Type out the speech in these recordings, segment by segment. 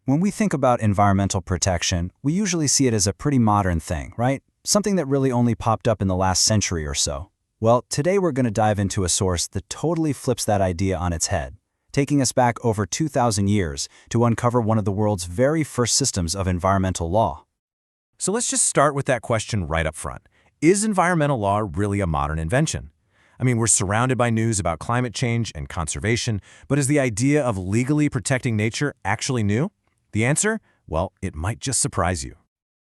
When we think about environmental protection, we usually see it as a pretty modern thing, right? Something that really only popped up in the last century or so. Well, today we're going to dive into a source that totally flips that idea on its head, taking us back over 2,000 years to uncover one of the world's very first systems of environmental law. So let's just start with that question right up front. Is environmental law really a modern invention? I mean, we're surrounded by news about climate change and conservation, but is the idea of legally protecting nature actually new? The answer? Well, it might just surprise you.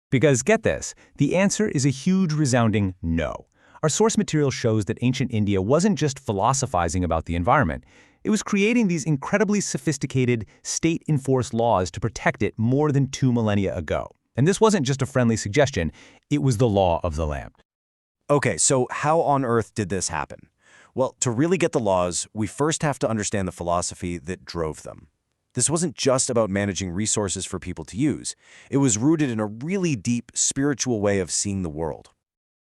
Because get this, the answer is a huge resounding no. Our source material shows that ancient India wasn't just philosophizing about the environment. It was creating these incredibly sophisticated, state-enforced laws to protect it more than 2 millennia ago. And this wasn't just a friendly suggestion, it was the law of the land. Okay, so how on earth did this happen? Well, to really get the laws, we first have to understand the philosophy that drove them. This wasn't just about managing resources for people to use. It was rooted in a really deep spiritual way of seeing the world.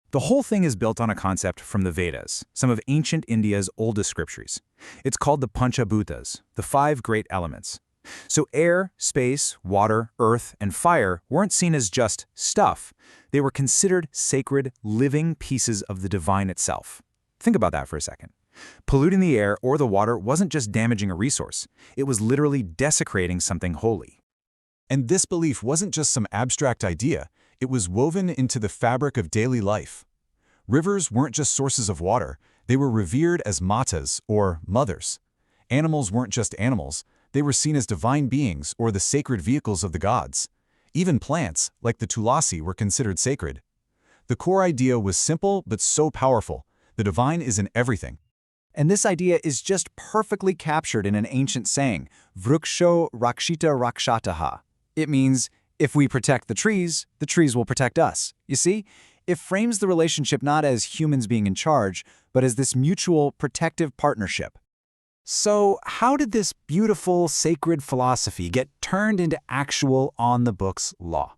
The whole thing is built on a concept from the Vedas, some of ancient India's oldest scriptures. It's called the Pancha Bhootas, the 5 great elements. So air, space, water, earth, and fire weren't seen as just stuff. They were considered sacred, living pieces of the divine itself. Think about that for a second. Polluting the air or the water wasn't just damaging a resource. It was literally desecrating something holy. And this belief wasn't just some abstract idea. It was woven into the fabric of daily life. Rivers weren't just sources of water. They were revered as matas, or mothers. Animals weren't just animals. They were seen as divine beings or the sacred vehicles of the gods. Even plants, like the tulasi, were considered sacred. The core idea was simple but so powerful. The divine is in everything. And this idea is just perfectly captured in an ancient saying, Vruksho Rakshita Rakshataha. It means, if we protect the trees will protect us. You see, it frames the relationship not as humans being in charge, but as this mutual protective partnership. So how did this beautiful, sacred philosophy get turned into actual on-the-books law?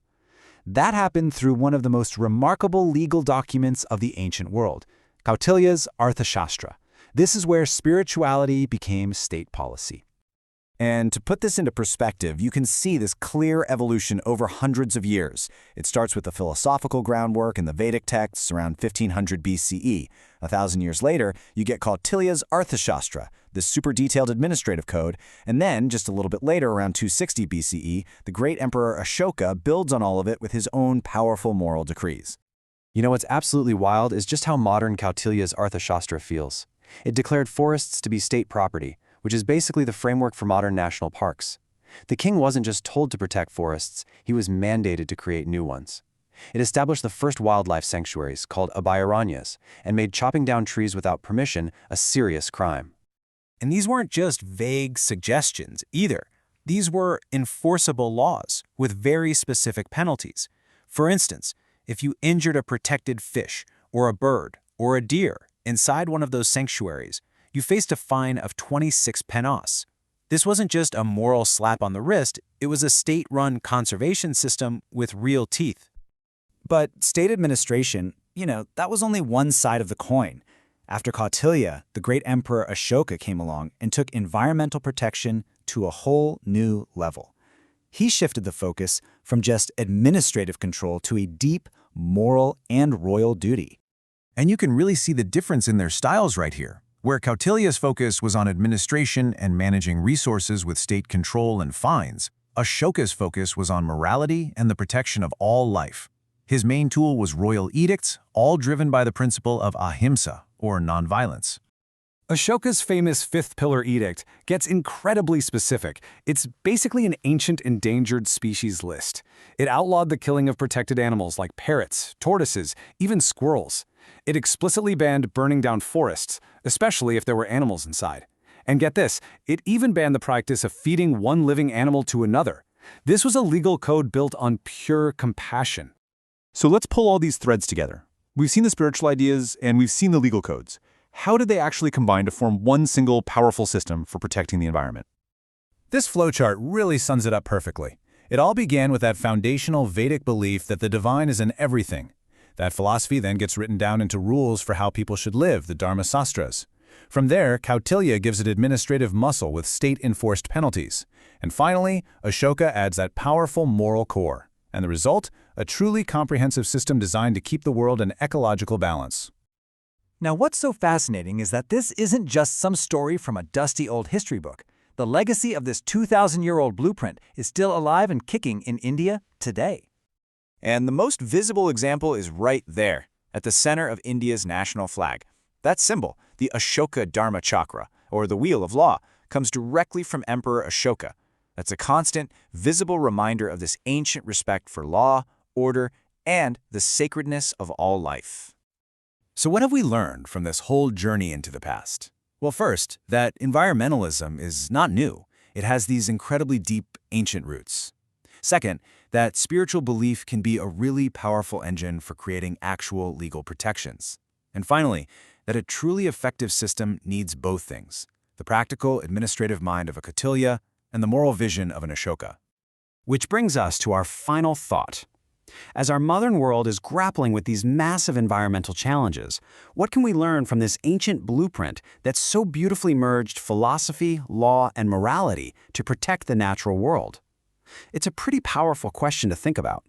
That happened through one of the most remarkable legal documents of the ancient world, Kautilya's Arthashastra. This is where spirituality became state policy. And to put this into perspective, you can see this clear evolution over hundreds of years. It starts with the philosophical groundwork in the Vedic texts around 1500 BCE. 1,000 years later, you get Kautilya's Arthashastra, this super detailed administrative code, and then, just a little bit later, around 260 BCE, the great emperor Ashoka builds on all of it with his own powerful moral decrees. You know what's absolutely wild is just how modern Kautilya's Arthashastra feels. It declared forests to be state property, which is basically the framework for modern national parks. The king wasn't just told to protect forests, he was mandated to create new ones. It established the first wildlife sanctuaries, called abhayaranyas, and made chopping down trees without permission a serious crime. And these weren't just vague suggestions either. These were enforceable laws with very specific penalties. For instance, if you injured a protected fish or a bird or a deer inside one of those sanctuaries, you faced a fine of 26 penas. This wasn't just a moral slap on the wrist, it was a state-run conservation system with real teeth. But state administration, that was only one side of the coin. After Kautilya, the great emperor Ashoka came along and took environmental protection to a whole new level. He shifted the focus from just administrative control to a deep moral and royal duty. And you can really see the difference in their styles right here. Where Kautilya's focus was on administration and managing resources with state control and fines, Ashoka's focus was on morality and the protection of all life. His main tool was royal edicts, all driven by the principle of ahimsa, or nonviolence. Ashoka's famous fifth pillar edict gets incredibly specific. It's basically an ancient endangered species list. It outlawed the killing of protected animals like parrots, tortoises, even squirrels. It explicitly banned burning down forests, especially if there were animals inside. And get this, it even banned the practice of feeding one living animal to another. This was a legal code built on pure compassion. So let's pull all these threads together. We've seen the spiritual ideas and we've seen the legal codes. How did they actually combine to form one single powerful system for protecting the environment? This flowchart really sums it up perfectly. It all began with that foundational Vedic belief that the divine is in everything. That philosophy then gets written down into rules for how people should live, the Dharmasastras. From there, Kautilya gives it administrative muscle with state-enforced penalties. And finally, Ashoka adds that powerful moral core. And the result? A truly comprehensive system designed to keep the world in ecological balance. Now, what's so fascinating is that this isn't just some story from a dusty old history book. The legacy of this 2,000-year-old blueprint is still alive and kicking in India today. And the most visible example is right there, at the center of India's national flag. That symbol, the Ashoka Dharma Chakra, or the Wheel of Law, comes directly from Emperor Ashoka. That's a constant, visible reminder of this ancient respect for law, order, and the sacredness of all life. So what have we learned from this whole journey into the past? Well, first, that environmentalism is not new. It has these incredibly deep, ancient roots. Second, that spiritual belief can be a really powerful engine for creating actual legal protections. And finally, that a truly effective system needs both things, the practical, administrative mind of a Kautilya and the moral vision of an Ashoka. Which brings us to our final thought. As our modern world is grappling with these massive environmental challenges, what can we learn from this ancient blueprint that so beautifully merged philosophy, law, and morality to protect the natural world? It's a pretty powerful question to think about.